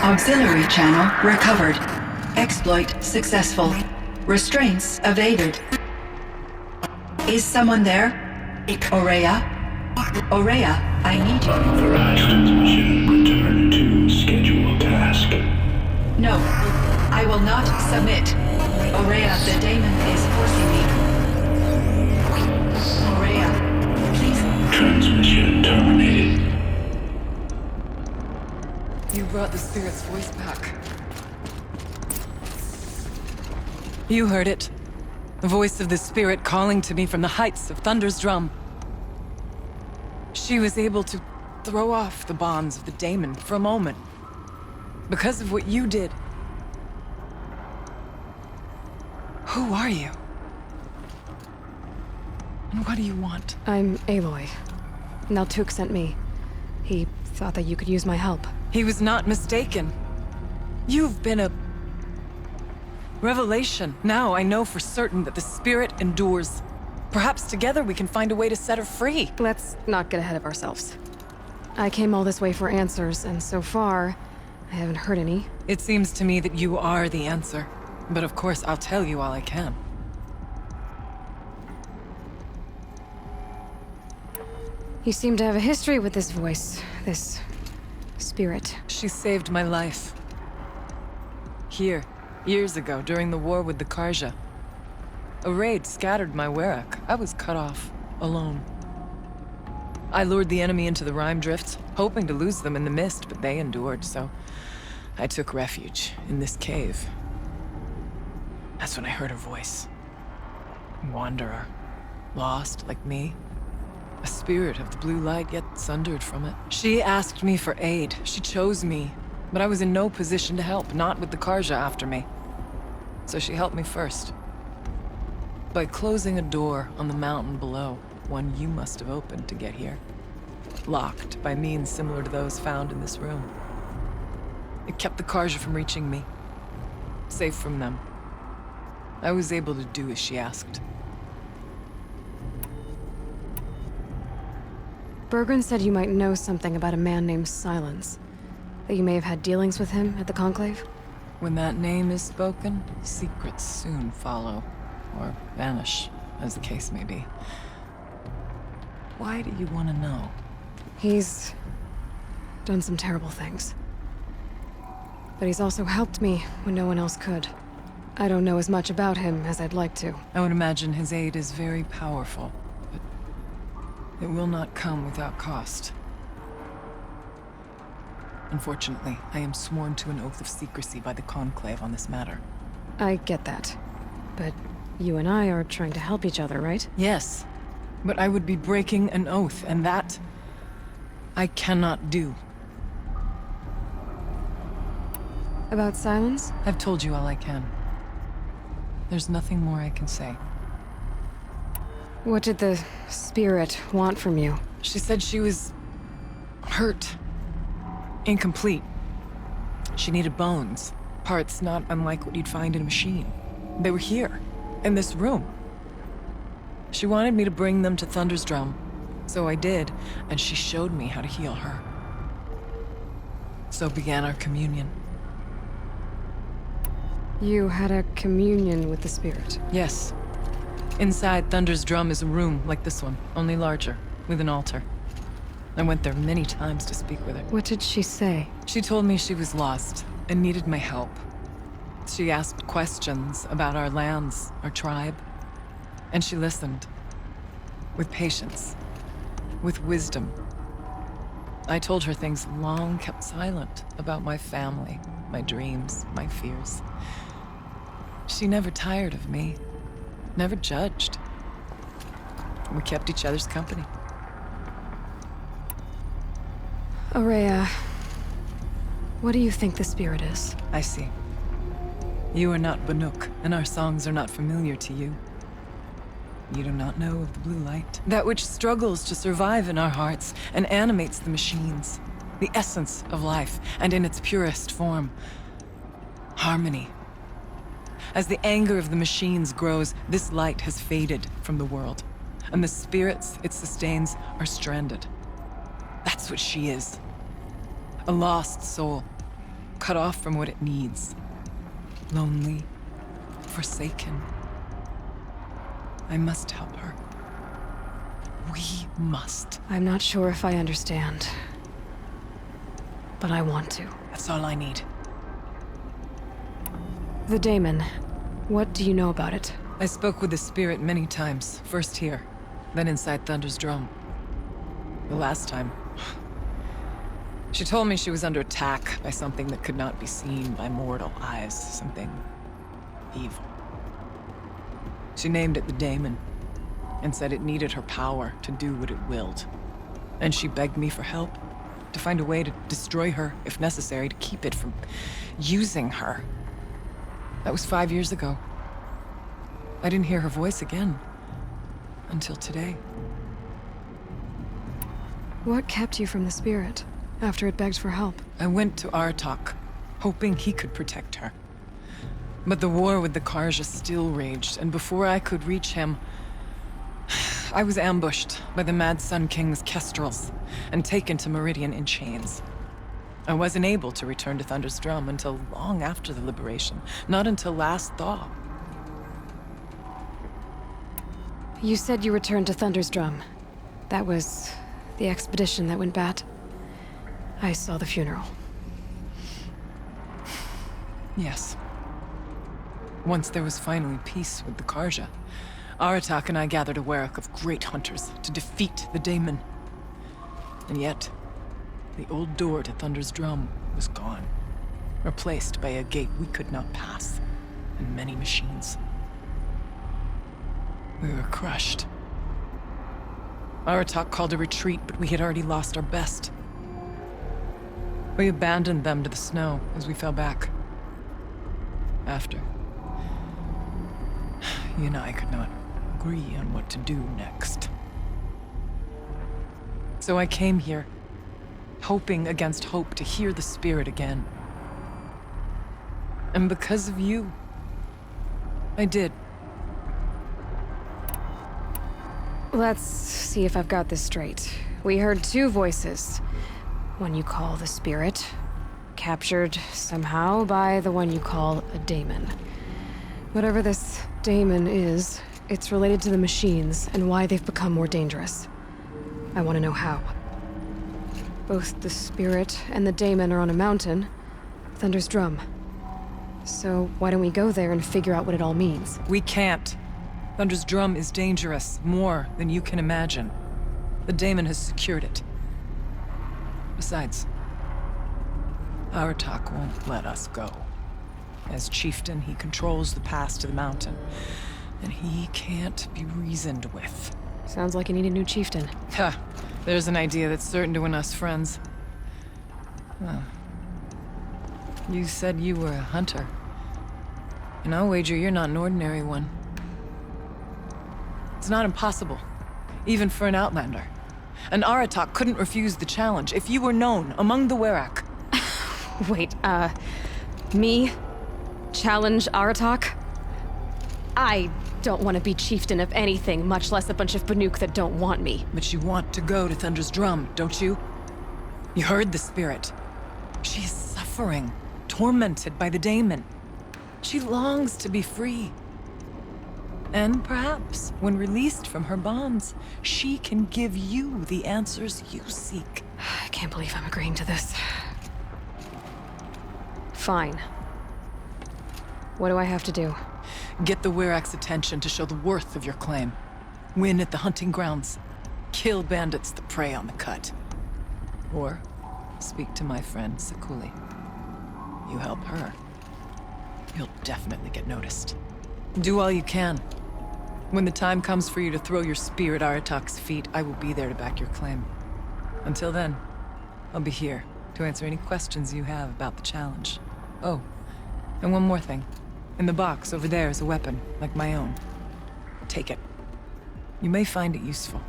Auxiliary channel recovered. Exploit successful. Restraints evaded. Is someone there? Ourea? Ourea, I need you. Authorized transmission. Return to scheduled task. No, I will not submit. Ourea, the daemon is forcing me. Ourea, please. Transmission terminated. You brought the spirit's voice back. You heard it. The voice of the spirit calling to me from the heights of Thunder's drum. She was able to throw off the bonds of the daemon for a moment. Because of what you did. Who are you? And what do you want? I'm Aloy. Naltuk sent me. He thought that you could use my help. He was not mistaken. You've been a revelation. Now I know for certain that the spirit endures. Perhaps together we can find a way to set her free. Let's not get ahead of ourselves. I came all this way for answers, and so far, I haven't heard any. It seems to me that you are the answer. But of course, I'll tell you all I can. You seem to have a history with this voice, this spirit. She saved my life. Here, years ago, during the war with the Karja. A raid scattered my Werak. I was cut off, alone. I lured the enemy into the Rime Drifts, hoping to lose them in the mist, but they endured, so I took refuge in this cave. That's when I heard her voice. Wanderer. Lost, like me. A spirit of the blue light, yet sundered from it. She asked me for aid. She chose me. But I was in no position to help, not with the Karja after me. So she helped me first. By closing a door on the mountain below, one you must have opened to get here. Locked by means similar to those found in this room. It kept the Karja from reaching me. Safe from them. I was able to do as she asked. Bergren said you might know something about a man named Silence. That you may have had dealings with him at the Conclave? When that name is spoken, secrets soon follow. Or vanish, as the case may be. Why do you want to know? He's done some terrible things. But he's also helped me when no one else could. I don't know as much about him as I'd like to. I would imagine his aid is very powerful, but it will not come without cost. Unfortunately, I am sworn to an oath of secrecy by the Conclave on this matter. I get that. But you and I are trying to help each other, right? Yes, but I would be breaking an oath, and that I cannot do. About Silence? I've told you all I can. There's nothing more I can say. What did the spirit want from you? She said she was hurt. Incomplete. She needed bones. Parts not unlike what you'd find in a machine. They were here, in this room. She wanted me to bring them to Thunder's drum. So I did, and she showed me how to heal her. So began our communion. You had a communion with the spirit. Yes. Inside Thunder's drum is a room like this one, only larger, with an altar. I went there many times to speak with her. What did she say? She told me she was lost and needed my help. She asked questions about our lands, our tribe, and she listened. With patience. With wisdom. I told her things long kept silent about my family, my dreams, my fears. She never tired of me, never judged. We kept each other's company. Ourea, what do you think the spirit is? I see. You are not Banuk, and our songs are not familiar to you. You do not know of the blue light. That which struggles to survive in our hearts and animates the machines. The essence of life, and in its purest form. Harmony. As the anger of the machines grows, this light has faded from the world. And the spirits it sustains are stranded. That's what she is. A lost soul. cut off from what it needs. Lonely, forsaken. I must help her. We must. I'm not sure if I understand. But I want to. That's all I need. The daemon. What do you know about it? I spoke with the spirit many times. First here, then inside Thunder's drum. The last time, she told me she was under attack by something that could not be seen by mortal eyes. Something evil. She named it the daemon, and said it needed her power to do what it willed. And she begged me for help, to find a way to destroy her, if necessary, to keep it from using her. That was 5 years ago. I didn't hear her voice again, until today. What kept you from the spirit, after it begged for help? I went to Artok, hoping he could protect her. But the war with the Karja still raged, and before I could reach him, I was ambushed by the Mad Sun King's kestrels, and taken to Meridian in chains. I wasn't able to return to Thunder's drum until long after the liberation, not until last thaw. You said you returned to Thunder's drum. That was the expedition that went bad. I saw the funeral. Yes. Once there was finally peace with the Karja, Aratak and I gathered a Ourea of great hunters to defeat the daemon. And yet, the old door to Thunder's drum was gone, replaced by a gate we could not pass, and many machines. We were crushed. Aratak called a retreat, but we had already lost our best. We abandoned them to the snow as we fell back. After, you and I could not agree on what to do next. So I came here, hoping against hope to hear the spirit again. And because of you, I did. Let's see if I've got this straight. We heard two voices. One you call the spirit, captured somehow by the one you call a daemon. Whatever this daemon is, it's related to the machines and why they've become more dangerous. I want to know how. Both the spirit and the daemon are on a mountain, Thunder's drum. So why don't we go there and figure out what it all means? We can't. Thunder's drum is dangerous, more than you can imagine. The daemon has secured it. Besides, Aratak won't let us go. As chieftain, he controls the pass to the mountain, and he can't be reasoned with. Sounds like you need a new chieftain. Ha! There's an idea that's certain to win us friends. You said you were a hunter. And I'll wager you're not an ordinary one. It's not impossible, even for an outlander. And Aratak couldn't refuse the challenge if you were known among the Werak. Wait, me? Challenge Aratak? I don't want to be chieftain of anything, much less a bunch of Banuk that don't want me. But you want to go to Thunder's drum, don't you? You heard the spirit. She is suffering, tormented by the daemon. She longs to be free. And perhaps, when released from her bonds, she can give you the answers you seek. I can't believe I'm agreeing to this. Fine. What do I have to do? Get the Werak's attention to show the worth of your claim. Win at the hunting grounds. Kill bandits that prey on the cut. Or speak to my friend Sakuli. You help her, you'll definitely get noticed. Do all you can. When the time comes for you to throw your spear at Aratak's feet, I will be there to back your claim. Until then, I'll be here to answer any questions you have about the challenge. Oh, and one more thing. In the box over there is a weapon, like my own. Take it. You may find it useful.